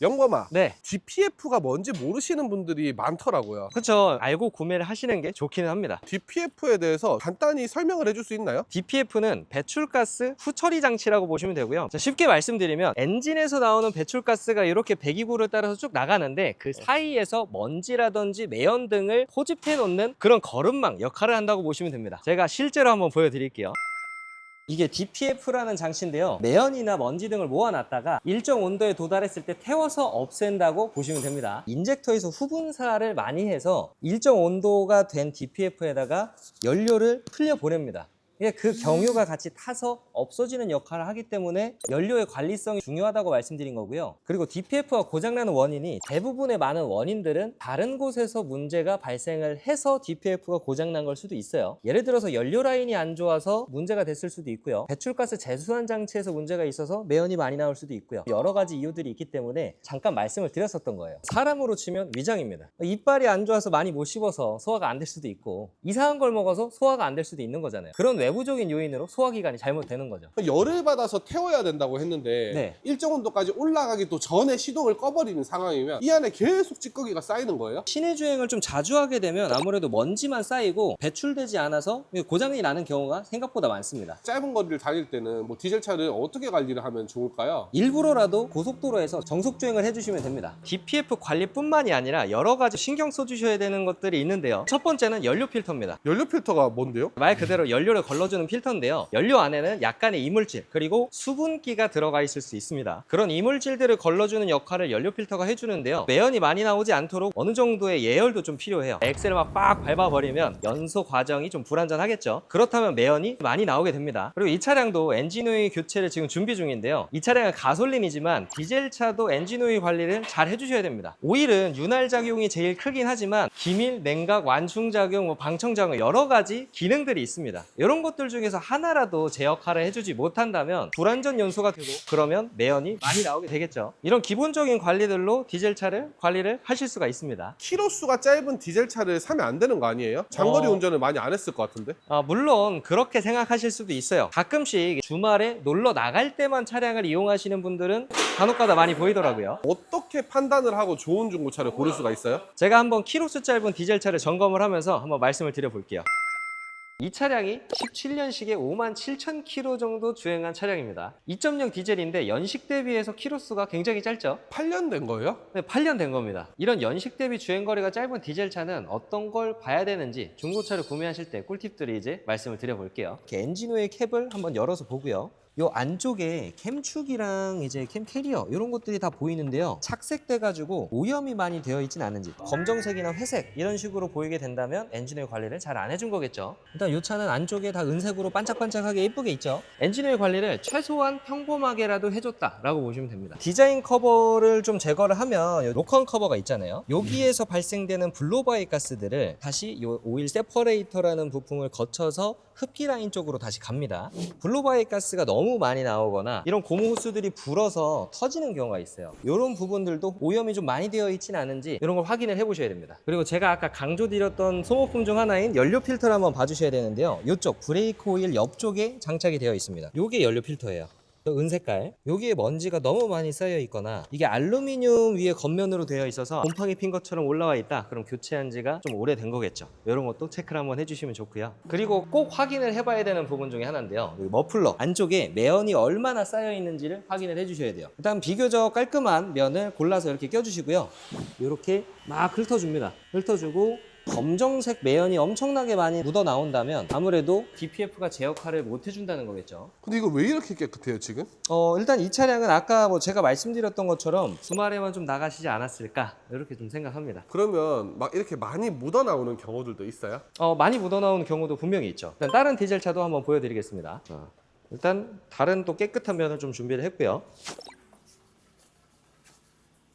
영범아, 네. DPF가 뭔지 모르시는 분들이 많더라고요. 그쵸. 알고 구매를 하시는 게 좋기는 합니다. DPF에 대해서 간단히 설명을 해줄 수 있나요? DPF는 배출가스 후처리 장치라고 보시면 되고요. 자, 쉽게 말씀드리면 엔진에서 나오는 배출가스가 이렇게 배기구를 따라서 쭉 나가는데 그 사이에서 먼지라든지 매연 등을 포집해 놓는 그런 거름망 역할을 한다고 보시면 됩니다. 제가 실제로 한번 보여드릴게요. 이게 DPF라는 장치인데요. 매연이나 먼지 등을 모아놨다가 일정 온도에 도달했을 때 태워서 없앤다고 보시면 됩니다. 인젝터에서 후분사를 많이 해서 일정 온도가 된 DPF에다가 연료를 흘려보냅니다. 이게 그 경유가 같이 타서 없어지는 역할을 하기 때문에 연료의 관리성이 중요하다고 말씀드린 거고요. 그리고 DPF가 고장나는 원인이 대부분의 많은 원인들은 다른 곳에서 문제가 발생을 해서 DPF가 고장난 걸 수도 있어요. 예를 들어서 연료 라인이 안 좋아서 문제가 됐을 수도 있고요. 배출가스 제수한 장치에서 문제가 있어서 매연이 많이 나올 수도 있고요. 여러 가지 이유들이 있기 때문에 잠깐 말씀을 드렸었던 거예요. 사람으로 치면 위장입니다. 이빨이 안 좋아서 많이 못 씹어서 소화가 안 될 수도 있고 이상한 걸 먹어서 소화가 안 될 수도 있는 거잖아요. 그런 외부적인 요인으로 소화기관이 잘못되는 거죠. 열을 받아서 태워야 된다고 했는데 네. 일정 온도까지 올라가기 또 전에 시동을 꺼버리는 상황이면 이 안에 계속 찌꺼기가 쌓이는 거예요? 시내 주행을 좀 자주 하게 되면 아무래도 먼지만 쌓이고 배출되지 않아서 고장이 나는 경우가 생각보다 많습니다. 짧은 거리를 다닐 때는 뭐 디젤차를 어떻게 관리를 하면 좋을까요? 일부러라도 고속도로에서 정속 주행을 해주시면 됩니다. DPF 관리뿐만이 아니라 여러 가지 신경 써주셔야 되는 것들이 있는데요. 첫 번째는 연료 필터입니다. 연료 필터가 뭔데요? 말 그대로 연료를 걸러주는 필터인데요. 연료 안에는 약간의 이물질 그리고 수분기가 들어가 있을 수 있습니다. 그런 이물질들을 걸러주는 역할을 연료 필터가 해주는데요. 매연이 많이 나오지 않도록 어느 정도의 예열도 좀 필요해요. 엑셀을 막 밟아버리면 연소 과정이 좀 불안전하겠죠. 그렇다면 매연이 많이 나오게 됩니다. 그리고 이 차량도 엔진 오일 교체를 지금 준비 중인데요. 이 차량은 가솔린이지만 디젤차도 엔진 오일 관리를 잘 해주셔야 됩니다. 오일은 윤활 작용이 제일 크긴 하지만 기밀, 냉각, 완충 작용, 방청 작용 여러 가지 기능들이 있습니다. 이런 것들 중에서 하나라도 제 역할을 해주지 못한다면 불안전 연소가 되고 그러면 매연이 많이 나오게 되겠죠. 이런 기본적인 관리들로 디젤차를 관리를 하실 수가 있습니다. 키로수가 짧은 디젤차를 사면 안 되는 거 아니에요? 장거리 운전을 많이 안 했을 것 같은데? 물론 그렇게 생각하실 수도 있어요. 가끔씩 주말에 놀러 나갈 때만 차량을 이용하시는 분들은 간혹가다 많이 보이더라고요. 어떻게 판단을 하고 좋은 중고차를 고를 수가 있어요? 제가 한번 키로수 짧은 디젤차를 점검을 하면서 한번 말씀을 드려볼게요. 이 차량이 17년식에 57,000km 정도 주행한 차량입니다. 2.0 디젤인데 연식 대비해서 키로수가 굉장히 짧죠? 8년 된 거예요? 네, 8년 된 겁니다. 이런 연식 대비 주행거리가 짧은 디젤차는 어떤 걸 봐야 되는지 중고차를 구매하실 때 꿀팁들을 이제 말씀을 드려볼게요. 이렇게 엔진오일 캡을 한번 열어서 보고요. 요 안쪽에 캠축이랑 이제 캠 캐리어 이런 것들이 다 보이는데요. 착색돼 가지고 오염이 많이 되어 있진 않은지 검정색이나 회색 이런 식으로 보이게 된다면 엔진오일 관리를 잘 안 해준 거겠죠. 일단 이 차는 안쪽에 다 은색으로 반짝반짝하게 예쁘게 있죠. 엔진오일 관리를 최소한 평범하게라도 해줬다라고 보시면 됩니다. 디자인 커버를 좀 제거를 하면 로컨 커버가 있잖아요. 여기에서 발생되는 블로바이 가스들을 다시 이 오일 세퍼레이터라는 부품을 거쳐서 흡기 라인 쪽으로 다시 갑니다. 블로바이 가스가 너무 많이 나오거나 이런 고무 호스들이 불어서 터지는 경우가 있어요. 이런 부분들도 오염이 좀 많이 되어 있지는 않은지 이런 걸 확인을 해 보셔야 됩니다. 그리고 제가 아까 강조드렸던 소모품 중 하나인 연료 필터를 한번 봐주셔야 되는데요. 이쪽 브레이크 오일 옆쪽에 장착이 되어 있습니다. 이게 연료 필터예요. 은색깔 여기에 먼지가 너무 많이 쌓여 있거나 이게 알루미늄 위에 겉면으로 되어 있어서 곰팡이 핀 것처럼 올라와 있다 그럼 교체한 지가 좀 오래된 거겠죠. 이런 것도 체크를 한번 해주시면 좋고요. 그리고 꼭 확인을 해봐야 되는 부분 중에 하나인데요. 여기 머플러 안쪽에 매연이 얼마나 쌓여 있는지를 확인을 해주셔야 돼요. 일단 비교적 깔끔한 면을 골라서 이렇게 껴주시고요. 이렇게 막 훑어줍니다. 훑어주고 검정색 매연이 엄청나게 많이 묻어 나온다면 아무래도 DPF가 제 역할을 못 해준다는 거겠죠. 근데 이거 왜 이렇게 깨끗해요 지금? 일단 이 차량은 아까 제가 말씀드렸던 것처럼 주말에만 좀 나가시지 않았을까 이렇게 좀 생각합니다. 그러면 막 이렇게 많이 묻어 나오는 경우들도 있어요? 많이 묻어 나오는 경우도 분명히 있죠. 일단 다른 디젤차도 한번 보여드리겠습니다. 일단 다른 또 깨끗한 면을 좀 준비를 했고요.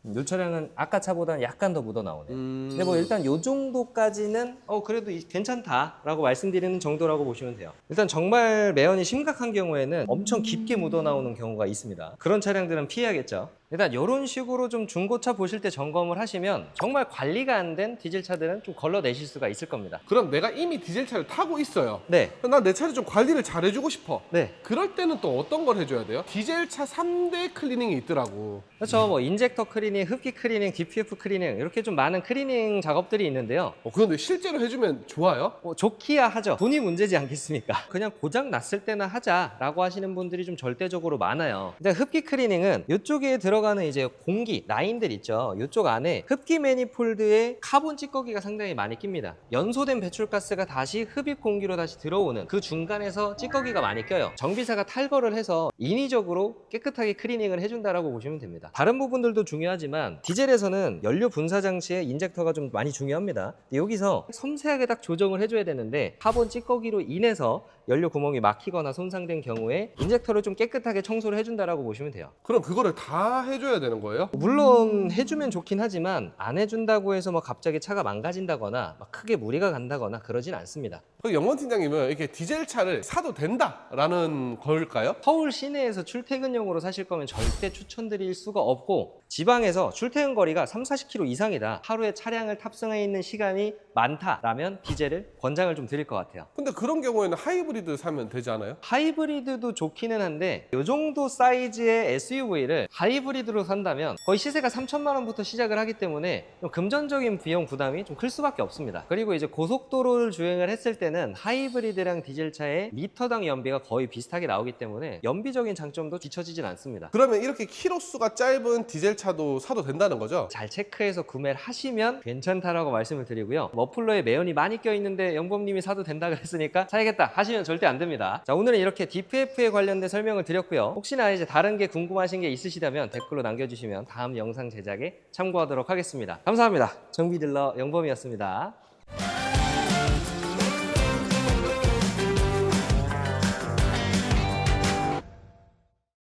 이 차량은 아까 차보다는 약간 더 묻어 나오네요. 근데 뭐 일단 요 정도까지는 그래도 괜찮다라고 말씀드리는 정도라고 보시면 돼요. 일단 정말 매연이 심각한 경우에는 엄청 깊게 묻어 나오는 경우가 있습니다. 그런 차량들은 피해야겠죠. 일단 이런 식으로 좀 중고차 보실 때 점검을 하시면 정말 관리가 안 된 디젤차들은 좀 걸러내실 수가 있을 겁니다. 그럼 내가 이미 디젤차를 타고 있어요. 네. 난 내 차를 좀 관리를 잘 해주고 싶어. 네. 그럴 때는 또 어떤 걸 해줘야 돼요? 디젤차 3대 클리닝이 있더라고. 그렇죠. 뭐 인젝터 클리닝, 흡기 클리닝, DPF 클리닝 이렇게 좀 많은 클리닝 작업들이 있는데요. 그런데 실제로 해주면 좋아요? 좋기야 하죠. 돈이 문제지 않겠습니까? 그냥 고장 났을 때나 하자라고 하시는 분들이 좀 절대적으로 많아요. 근데 흡기 클리닝은 이쪽에 들어가는 이제 공기, 라인들 있죠. 이쪽 안에 흡기 매니폴드에 카본 찌꺼기가 상당히 많이 낍니다. 연소된 배출가스가 다시 흡입 공기로 다시 들어오는 그 중간에서 찌꺼기가 많이 껴요. 정비사가 탈거를 해서 인위적으로 깨끗하게 클리닝을 해준다라고 보시면 됩니다. 다른 부분들도 중요하지만 디젤에서는 연료 분사 장치의 인젝터가 좀 많이 중요합니다. 근데 여기서 섬세하게 딱 조정을 해줘야 되는데 카본 찌꺼기로 인해서 연료 구멍이 막히거나 손상된 경우에 인젝터를 좀 깨끗하게 청소를 해준다라고 보시면 돼요. 그럼 그거를 다 해줘야 되는 거예요? 물론 해주면 좋긴 하지만 안 해준다고 해서 뭐 갑자기 차가 망가진다거나 막 크게 무리가 간다거나 그러진 않습니다. 그 영건 팀장님은 이렇게 디젤차를 사도 된다라는 걸까요? 서울 시내에서 출퇴근용으로 사실 거면 절대 추천드릴 수가 없고 지방에서 출퇴근 거리가 30-40km 이상이다. 하루에 차량을 탑승해 있는 시간이 많다라면 디젤을 권장을 좀 드릴 것 같아요. 근데 그런 경우에는 하이브리드 사면 되지 않아요? 하이브리드도 좋기는 한데 이 정도 사이즈의 SUV를 하이브리드로 산다면 거의 시세가 3천만 원부터 시작을 하기 때문에 좀 금전적인 비용 부담이 좀 클 수밖에 없습니다. 그리고 이제 고속도로를 주행을 했을 때는 하이브리드랑 디젤차의 리터당 연비가 거의 비슷하게 나오기 때문에 연비적인 장점도 뒤처지진 않습니다. 그러면 이렇게 키로수가 짧은 디젤차도 사도 된다는 거죠? 잘 체크해서 구매를 하시면 괜찮다라고 말씀을 드리고요. 머플러에 매연이 많이 껴있는데 영범님이 사도 된다 그랬으니까 사야겠다 하시면 절대 안 됩니다. 자, 오늘은 이렇게 DPF에 관련된 설명을 드렸고요. 혹시나 이제 다른 게 궁금하신 게 있으시다면 댓글로 남겨주시면 다음 영상 제작에 참고하도록 하겠습니다. 감사합니다. 정비딜러 영범이었습니다.